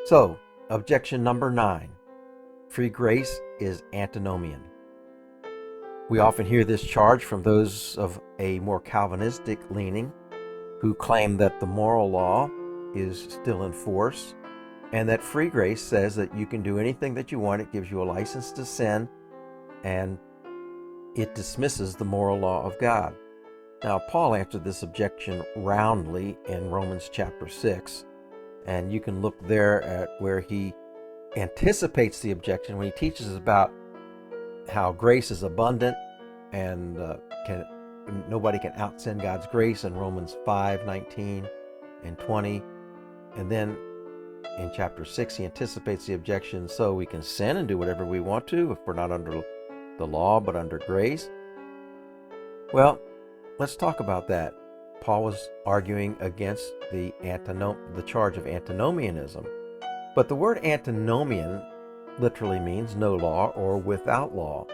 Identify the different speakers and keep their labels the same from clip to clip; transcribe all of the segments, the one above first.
Speaker 1: So, objection number 9. Free grace is antinomian. We often hear this charge from those of a more Calvinistic leaning who claim that the moral law is still in force and that free grace says that you can do anything that you want. It gives you a license to sin and it dismisses the moral law of God. Now, Paul answered this objection roundly in Romans chapter 6, and you can look there at where he anticipates the objection when he teaches about how grace is abundant and nobody can out-sin God's grace in Romans 5:19 and 20. And then in chapter 6, he anticipates the objection, so we can sin and do whatever we want to if we're not under the law but under grace. Well, let's talk about that. Paul was arguing against the charge of antinomianism. But the word antinomian literally means no law or without law.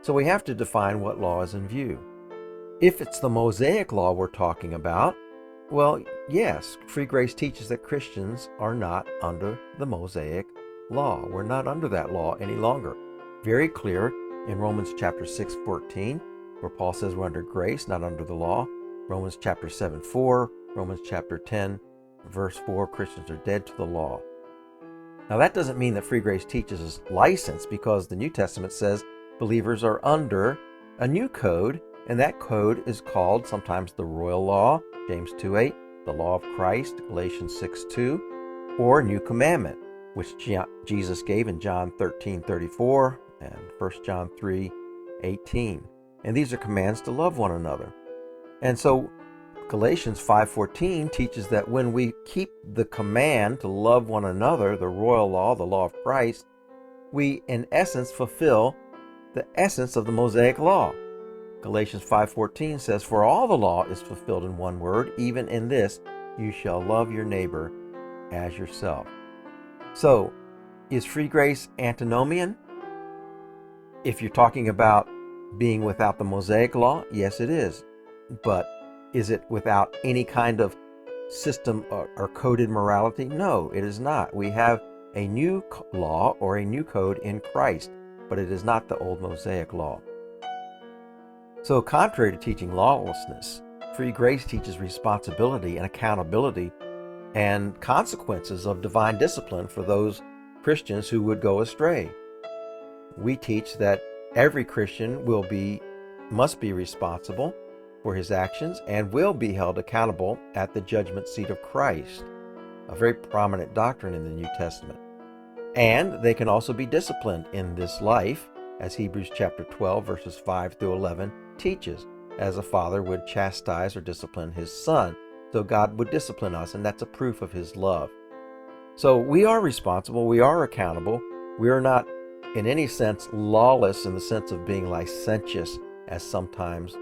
Speaker 1: So we have to define what law is in view. If it's the Mosaic law we're talking about, well, yes, free grace teaches that Christians are not under the Mosaic law. We're not under that law any longer. Very clear in Romans chapter 6:14, where Paul says we're under grace, not under the law. Romans chapter 7:4, Romans chapter 10, verse 4, Christians are dead to the law. Now that doesn't mean that free grace teaches us license, because the New Testament says believers are under a new code, and that code is called sometimes the royal law, James 2:8, the law of Christ, Galatians 6:2, or new commandment, which Jesus gave in John 13:34 and 1 John 3:18. And these are commands to love one another. And so Galatians 5:14 teaches that when we keep the command to love one another, the royal law, the law of Christ, we in essence fulfill the essence of the Mosaic law. Galatians 5:14 says, "For all the law is fulfilled in one word, even in this, you shall love your neighbor as yourself." So, is free grace antinomian? If you're talking about being without the Mosaic law, yes it is. But is it without any kind of system or coded morality? No, it is not. We have a new law or a new code in Christ, but it is not the old Mosaic law. So contrary to teaching lawlessness, free grace teaches responsibility and accountability and consequences of divine discipline for those Christians who would go astray. We teach that every Christian must be responsible for his actions and will be held accountable at the judgment seat of Christ, a very prominent doctrine in the New Testament. And they can also be disciplined in this life, as Hebrews chapter 12, verses 5 through 11 teaches, as a father would chastise or discipline his son. So God would discipline us, and that's a proof of his love. So we are responsible, we are accountable. We are not in any sense lawless in the sense of being licentious, as sometimes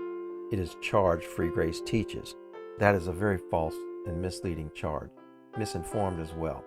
Speaker 1: it is charged free grace teaches. That is a very false and misleading charge, misinformed as well.